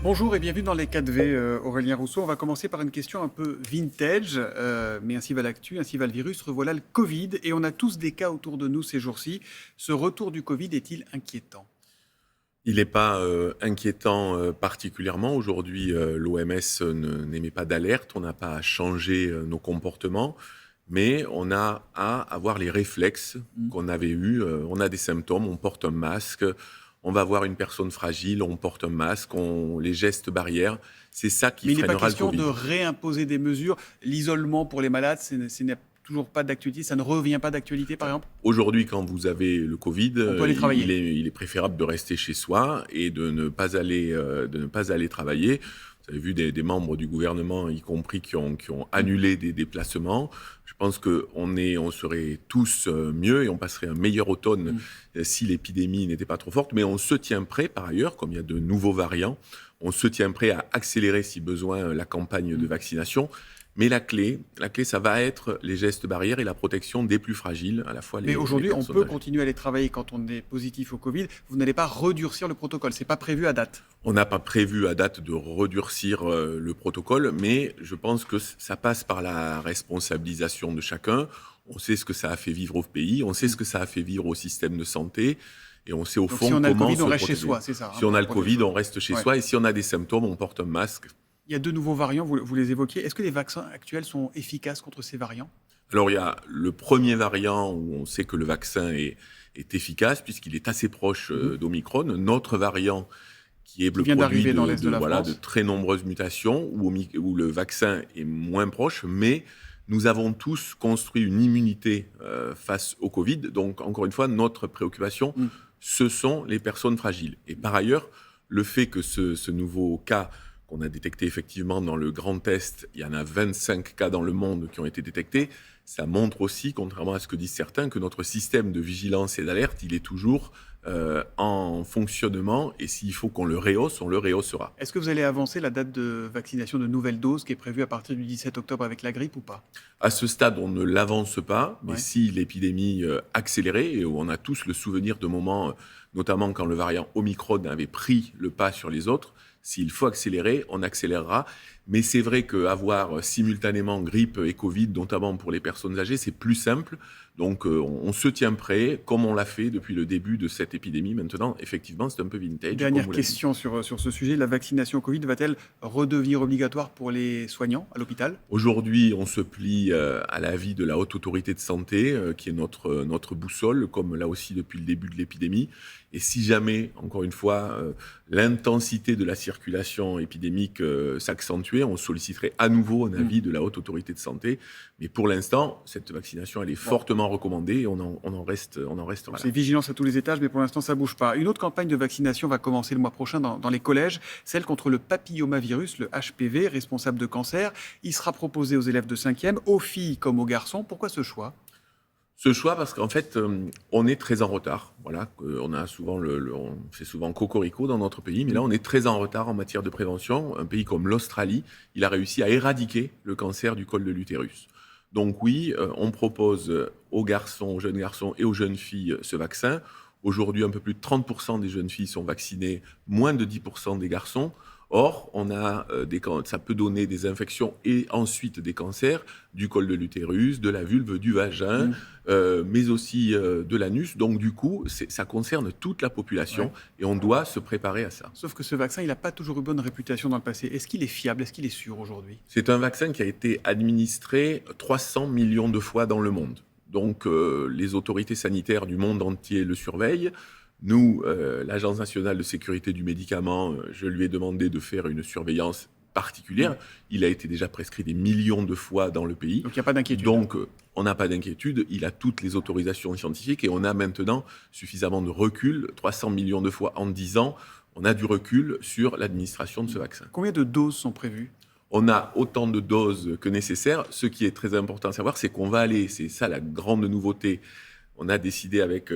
Bonjour et bienvenue dans les 4V, Aurélien Rousseau. On va commencer par une question un peu vintage, mais ainsi va l'actu, ainsi va le virus. Revoilà le Covid et on a tous des cas autour de nous ces jours-ci. Ce retour du Covid est-il inquiétant? Il n'est pas inquiétant particulièrement. Aujourd'hui, l'OMS n'émet pas d'alerte. On n'a pas à changer nos comportements, mais on a à avoir les réflexes Mm. qu'on avait eus. On a des symptômes, on porte un masque. On va voir une personne fragile, on porte un masque, les gestes barrières. C'est ça qui Mais il n'est pas freinera le question de Covid. réimposer des mesures. L'isolement pour les malades, ce n'est toujours pas d'actualité. Ça ne revient pas d'actualité, par exemple? Aujourd'hui, quand vous avez le Covid, On peut aller travailler. il est préférable de rester chez soi et de ne pas aller travailler. Vous avez vu des membres du gouvernement, y compris, qui ont annulé des déplacements. Je pense on serait tous mieux et on passerait un meilleur automne si l'épidémie n'était pas trop forte. Mais on se tient prêt, par ailleurs, comme il y a de nouveaux variants, on se tient prêt à accélérer, si besoin, la campagne de vaccination. Mais la clé, ça va être les gestes barrières et la protection des plus fragiles, à la fois Mais les aujourd'hui, on personnes peut âgées. continuer à aller travailler quand on est positif au Covid. Vous n'allez pas redurcir le protocole. Ce n'est pas prévu à date. On n'a pas prévu à date de redurcir le protocole, mais je pense que ça passe par la responsabilisation de chacun. On sait ce que ça a fait vivre au pays, on sait ce que ça a fait vivre au système de santé, et on sait au Donc fond si on a le comment Covid, se on reste chez protéger. soi, c'est ça, Si on a le pour dire Covid, les on choses. reste chez Ouais. soi, et si on a des symptômes, on porte un masque. Il y a de nouveaux variants, vous les évoquiez. Est-ce que les vaccins actuels sont efficaces contre ces variants? Alors, il y a le premier variant où on sait que le vaccin est efficace puisqu'il est assez proche d'Omicron. Notre variant qui est Qui le vient produit d'arriver dans l'Est de la de France. très nombreuses mutations où le vaccin est moins proche, mais nous avons tous construit une immunité face au Covid. Donc, encore une fois, notre préoccupation, Mm. ce sont les personnes fragiles. Et par ailleurs, le fait que ce nouveau cas qu'on a détecté effectivement dans le Grand Est, il y en a 25 cas dans le monde qui ont été détectés, ça montre aussi, contrairement à ce que disent certains, que notre système de vigilance et d'alerte, il est toujours en fonctionnement, et s'il faut qu'on le rehausse, on le rehaussera. Est-ce que vous allez avancer la date de vaccination de nouvelles doses qui est prévue à partir du 17 octobre avec la grippe ou pas? À ce stade, on ne l'avance pas, mais Ouais. si l'épidémie accélérait, et on a tous le souvenir de moments, notamment quand le variant Omicron avait pris le pas sur les autres, s'il faut accélérer, on accélérera. Mais c'est vrai qu'avoir simultanément grippe et Covid, notamment pour les personnes âgées, c'est plus simple. Donc on se tient prêt, comme on l'a fait depuis le début de cette épidémie. Maintenant, effectivement, c'est un peu vintage. Dernière comme vous l'avez dit. question sur ce sujet. La vaccination au Covid va-t-elle redevenir obligatoire pour les soignants à l'hôpital? Aujourd'hui, on se plie à l'avis de la Haute Autorité de Santé, qui est notre boussole, comme là aussi depuis le début de l'épidémie. Et si jamais, encore une fois, l'intensité de la circulation épidémique s'accentuait, on solliciterait à nouveau un avis de la Haute Autorité de Santé. Mais pour l'instant, cette vaccination, elle est fortement recommandée et on en restera là. C'est vigilance à tous les étages, mais pour l'instant, ça ne bouge pas. Une autre campagne de vaccination va commencer le mois prochain dans les collèges, celle contre le papillomavirus, le HPV, responsable de cancer. Il sera proposé aux élèves de 5e, aux filles comme aux garçons. Pourquoi ce choix? Ce choix, parce qu'en fait, on est très en retard. Voilà, on a souvent on fait souvent cocorico dans notre pays, mais là, on est très en retard en matière de prévention. Un pays comme l'Australie, il a réussi à éradiquer le cancer du col de l'utérus. Donc oui, on propose aux garçons, aux jeunes garçons et aux jeunes filles ce vaccin. Aujourd'hui, un peu plus de 30% des jeunes filles sont vaccinées, moins de 10% des garçons. Or, ça peut donner des infections et ensuite des cancers du col de l'utérus, de la vulve, du vagin, mais aussi de l'anus. Donc, du coup, ça concerne toute la population et on doit se préparer à ça. Sauf que ce vaccin, il n'a pas toujours eu bonne réputation dans le passé. Est-ce qu'il est fiable? Est-ce qu'il est sûr aujourd'hui? C'est un vaccin qui a été administré 300 millions de fois dans le monde. Donc, les autorités sanitaires du monde entier le surveillent. Nous, l'Agence nationale de sécurité du médicament, je lui ai demandé de faire une surveillance particulière. Il a été déjà prescrit des millions de fois dans le pays. Donc il n'y a pas d'inquiétude. Donc, on n'a pas d'inquiétude. Il a toutes les autorisations scientifiques et on a maintenant suffisamment de recul. 300 millions de fois en 10 ans, on a du recul sur l'administration de ce vaccin. Combien de doses sont prévues? On a autant de doses que nécessaire. Ce qui est très important à savoir, c'est qu'on va aller, c'est ça la grande nouveauté, on a décidé avec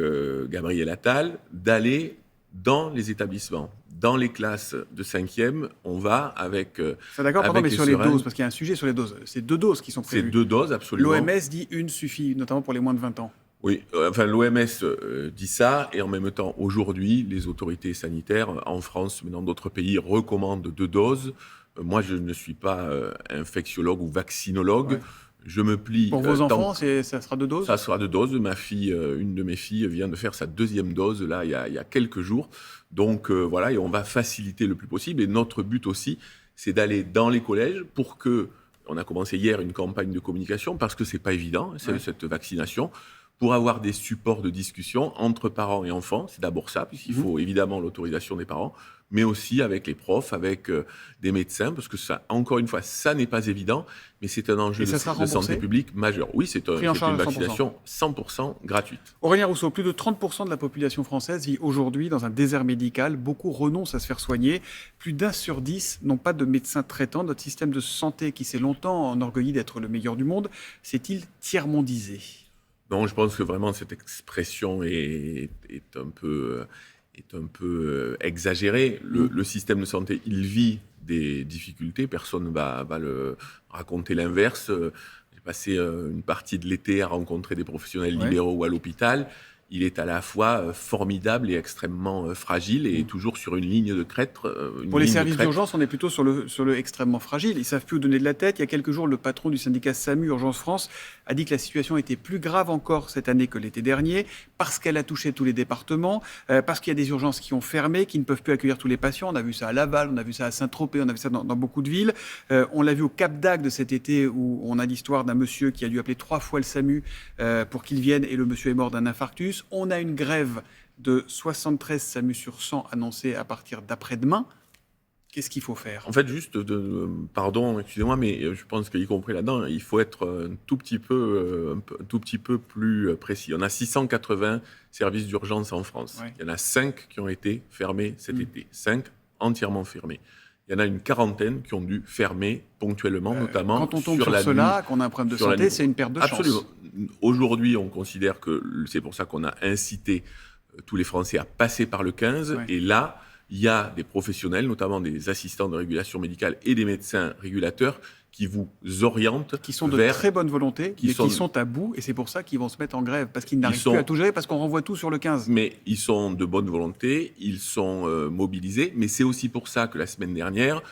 Gabriel Attal d'aller dans les établissements, dans les classes de 5e, on va avec C'est d'accord, pardon, mais les sur les seringues. doses, parce qu'il y a un sujet sur les doses. C'est 2 doses qui sont C'est prévues. 2 doses, absolument. L'OMS dit une suffit, notamment pour les moins de 20 ans. Oui, enfin l'OMS dit ça, et en même temps, aujourd'hui, les autorités sanitaires en France, mais dans d'autres pays, recommandent 2 doses. Moi, je ne suis pas infectiologue ou vaccinologue. Ouais. Je me plie Pour vos tant enfants, que ça sera 2 doses? ça sera 2 doses. Ma fille, une de mes filles vient de faire sa 2e dose, là, il y a quelques jours. Donc voilà, et on va faciliter le plus possible. Et notre but aussi, c'est d'aller dans les collèges pour que, on a commencé hier une campagne de communication, parce que c'est pas évident, Ouais. cette vaccination, pour avoir des supports de discussion entre parents et enfants. C'est d'abord ça, puisqu'il Mmh. faut évidemment l'autorisation des parents, mais aussi avec les profs, avec des médecins, parce que ça, encore une fois, ça n'est pas évident, mais c'est un enjeu Et ça sera de santé remboursé? publique majeur. Oui, c'est Pris en une charge à 100%. vaccination 100% gratuite. Aurélien Rousseau, plus de 30% de la population française vit aujourd'hui dans un désert médical. Beaucoup renoncent à se faire soigner. Plus d'1 sur 10 n'ont pas de médecin traitant. Notre système de santé, qui s'est longtemps enorgueilli d'être le meilleur du monde, s'est-il tiers-mondisé? Non, je pense que vraiment cette expression est un peu exagérée. Le système de santé, il vit des difficultés. Personne ne va le raconter l'inverse. J'ai passé une partie de l'été à rencontrer des professionnels Ouais. libéraux ou à l'hôpital. Il est à la fois formidable et extrêmement fragile, et toujours sur une ligne de crête. Pour les services d'urgence, on est plutôt sur le extrêmement fragile. Ils ne savent plus où donner de la tête. Il y a quelques jours, le patron du syndicat SAMU Urgence France a dit que la situation était plus grave encore cette année que l'été dernier, parce qu'elle a touché tous les départements, parce qu'il y a des urgences qui ont fermé, qui ne peuvent plus accueillir tous les patients. On a vu ça à Laval, on a vu ça à Saint-Tropez, on a vu ça dans beaucoup de villes. On l'a vu au Cap d'Agde cet été, où on a l'histoire d'un monsieur qui a dû appeler 3 fois le SAMU pour qu'il vienne, et le monsieur est mort d'un infarctus. On a une grève de 73 SAMU sur 100 annoncée à partir d'après-demain. Qu'est-ce qu'il faut faire? En fait, juste, pardon, excusez-moi, mais je pense qu'y compris là-dedans, il faut être un tout petit peu plus précis. On a 680 services d'urgence en France. Ouais. Il y en a 5 qui ont été fermés cet été. 5 entièrement fermés. Il y en a une quarantaine qui ont dû fermer ponctuellement, notamment Quand on tombe sur sur la cela, nuit. qu'on a un problème de sur la santé, nuit. c'est une perte de Absolument. chance. Aujourd'hui, on considère que c'est pour ça qu'on a incité tous les Français à passer par le 15. Ouais. Et là, il y a des professionnels, notamment des assistants de régulation médicale et des médecins régulateurs, qui vous orientent Qui sont de vers... très bonne volonté, qui mais sont- qui sont à bout, et c'est pour ça qu'ils vont se mettre en grève, parce qu'ils n'arrivent sont- plus à tout gérer, parce qu'on renvoie tout sur le 15. Mais ils sont de bonne volonté, ils sont mobilisés. Mais c'est aussi pour ça que la semaine dernière,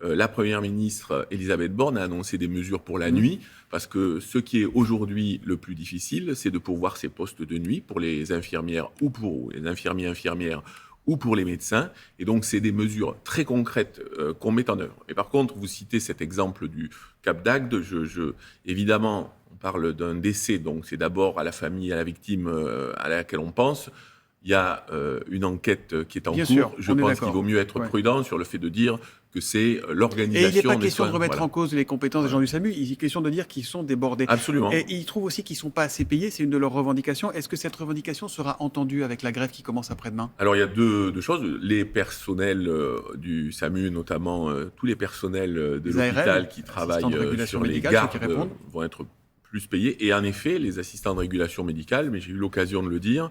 la Première ministre Elisabeth Borne a annoncé des mesures pour la nuit, parce que ce qui est aujourd'hui le plus difficile, c'est de pourvoir ces postes de nuit pour les infirmières ou pour les infirmières ou pour les médecins. Et donc, c'est des mesures très concrètes qu'on met en œuvre. Et par contre, vous citez cet exemple du Cap d'Agde. Évidemment, on parle d'un décès, donc c'est d'abord à la famille, à la victime à laquelle on pense. Il y a une enquête qui est en Bien cours. sûr, Je on est pense d'accord. qu'il vaut mieux être Ouais. prudent sur le fait de dire que c'est l'organisation Et il n'est pas des question soins. de remettre Voilà. en cause les compétences des gens du SAMU, il est question de dire qu'ils sont débordés. Absolument. Et ils trouvent aussi qu'ils ne sont pas assez payés, c'est une de leurs revendications. Est-ce que cette revendication sera entendue avec la grève qui commence après-demain? Alors, il y a deux choses. Les personnels du SAMU, notamment tous les personnels de Les l'hôpital ARM, qui assistants travaillent de régulation sur les médicale, gardes ceux qui répondent. vont être plus payés. Et en effet, les assistants de régulation médicale, mais j'ai eu l'occasion de le dire,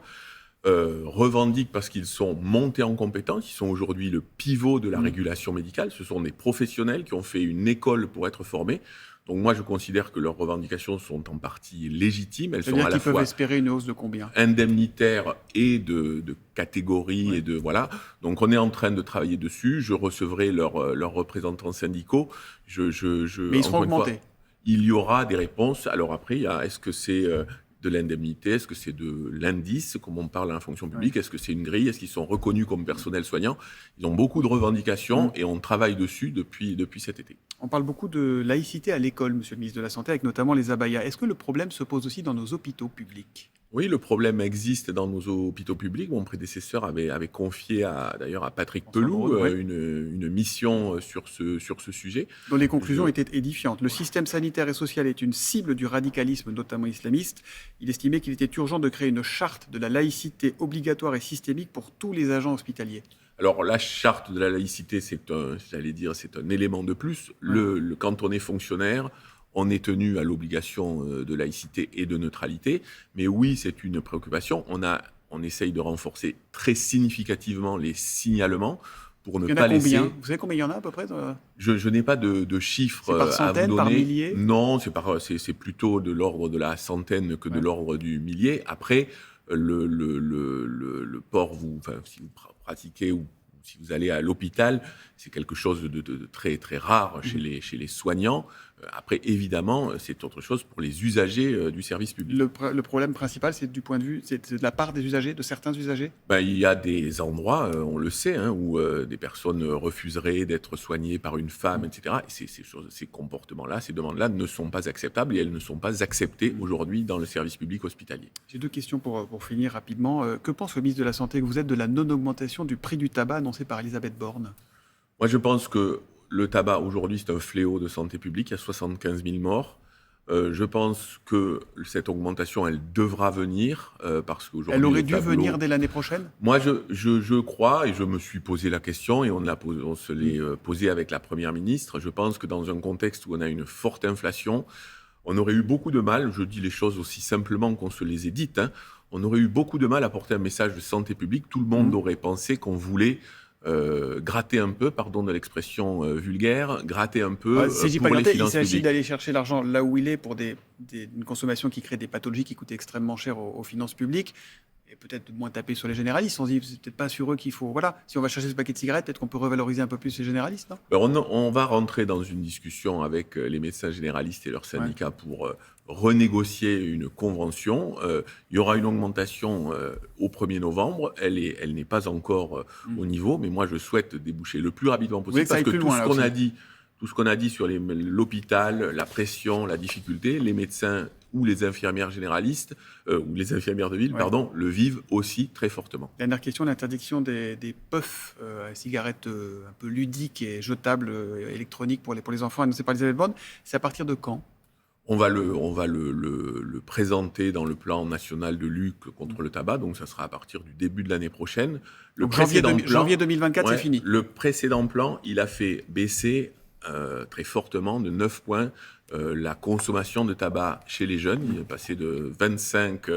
revendiquent parce qu'ils sont montés en compétence. Ils sont aujourd'hui le pivot de la régulation médicale. Ce sont des professionnels qui ont fait une école pour être formés. Donc moi, je considère que leurs revendications sont en partie légitimes. Elles sont C'est-à-dire à la qu'ils peuvent fois espérer une hausse de combien? indemnitaire et de catégorie, Ouais. et de voilà. Donc on est en train de travailler dessus. Je recevrai leurs représentants syndicaux. Mais ils seront encore une fois, augmentés. il y aura des réponses. Alors après, est-ce que c'est de l'indemnité? Est-ce que c'est de l'indice, comme on parle à la fonction publique? Est-ce que c'est une grille? Est-ce qu'ils sont reconnus comme personnel soignant? Ils ont beaucoup de revendications et on travaille dessus depuis cet été. On parle beaucoup de laïcité à l'école, monsieur le ministre de la Santé, avec notamment les abayas. Est-ce que le problème se pose aussi dans nos hôpitaux publics? Oui, le problème existe dans nos hôpitaux publics. Mon prédécesseur avait confié d'ailleurs à Patrick François Pelou Braun, ouais. une mission sur ce sujet. Dont les conclusions étaient édifiantes. Le système sanitaire et social est une cible du radicalisme, notamment islamiste. Il estimait qu'il était urgent de créer une charte de la laïcité obligatoire et systémique pour tous les agents hospitaliers. Alors, la charte de la laïcité, c'est un élément de plus. Quand on est fonctionnaire, on est tenu à l'obligation de laïcité et de neutralité. Mais oui, c'est une préoccupation. On essaye de renforcer très significativement les signalements pour ne Il y en pas a combien? laisser... Vous savez combien il y en a à peu près Je n'ai pas de chiffres C'est par à vous centaines, donner. par milliers? Non, c'est plutôt de l'ordre de la centaine que de Ouais. l'ordre du millier. Après, le port, si vous pratiquez ou si vous allez à l'hôpital, c'est quelque chose de très, très rare chez les soignants. Après, évidemment, c'est autre chose pour les usagers du service public. Le problème principal, c'est du point de vue, c'est de la part des usagers, de certains usagers? Ben, il y a des endroits, on le sait, hein, où des personnes refuseraient d'être soignées par une femme, etc. Et ces comportements-là, ces demandes-là ne sont pas acceptables et elles ne sont pas acceptées aujourd'hui dans le service public hospitalier. J'ai deux questions pour finir rapidement. Que pense le ministre de la Santé que vous êtes de la non-augmentation du prix du tabac annoncé par Elisabeth Borne? Moi, je pense que le tabac, aujourd'hui, c'est un fléau de santé publique. Il y a 75 000 morts. Je pense que cette augmentation, elle devra venir parce qu'aujourd'hui... Elle aurait dû venir dès l'année prochaine? Moi, je crois, et je me suis posé la question, et on se l'est posé avec la Première ministre, je pense que dans un contexte où on a une forte inflation, on aurait eu beaucoup de mal, je dis les choses aussi simplement qu'on se les ait dites, hein, on aurait eu beaucoup de mal à porter un message de santé publique. Tout le monde aurait pensé qu'on voulait gratter un peu, pardon de l'expression vulgaire, gratter un peu pour les finances il s'agit publiques. d'aller chercher l'argent là où il est pour une consommation qui crée des pathologies qui coûtent extrêmement cher aux finances publiques. Et peut-être moins taper sur les généralistes. On se dit, c'est peut-être pas sur eux qu'il faut... Voilà, si on va chercher ce paquet de cigarettes, peut-être qu'on peut revaloriser un peu plus les généralistes, non? On va rentrer dans une discussion avec les médecins généralistes et leurs syndicats pour renégocier une convention. Il y aura une augmentation au 1er novembre. Elle n'est pas encore au niveau, mais moi, je souhaite déboucher le plus rapidement possible parce que tout ce qu'on a dit sur l'hôpital, la pression, la difficulté, les médecins ou les infirmières généralistes, ou les infirmières de ville, pardon, le vivent aussi très fortement. Dernière question, l'interdiction des puffs à cigarettes un peu ludiques et jetables électroniques pour les enfants annoncée par Elisabeth Borne, c'est à partir de quand? On va le présenter dans le plan national de lutte contre le tabac, donc ça sera à partir du début de l'année prochaine. Donc janvier 2024, c'est fini. Le précédent plan, il a fait baisser très fortement de 9 points la consommation de tabac chez les jeunes. Il est passé de 25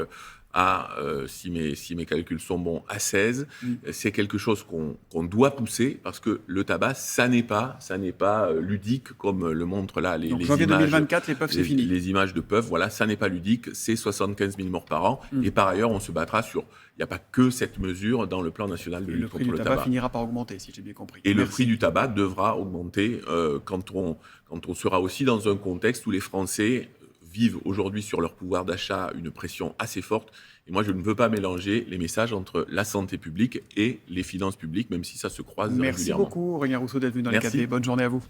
à, si mes calculs sont bons, à 16. C'est quelque chose qu'on doit pousser parce que le tabac, ça n'est pas ludique comme le montrent là les janvier images. 2024, les puffs, c'est fini. Les images de puffs, voilà, ça n'est pas ludique, c'est 75 000 morts par an. Et par ailleurs, on se battra sur... Il n'y a pas que cette mesure dans le plan national de lutte contre le tabac. Le prix du tabac finira par augmenter, si j'ai bien compris. Et le prix du tabac devra augmenter quand on sera aussi dans un contexte où les Français vivent aujourd'hui sur leur pouvoir d'achat une pression assez forte. Et moi, je ne veux pas mélanger les messages entre la santé publique et les finances publiques, même si ça se croise régulièrement. Merci beaucoup, Aurélien Rousseau, d'être venu dans les cafés. Bonne journée à vous.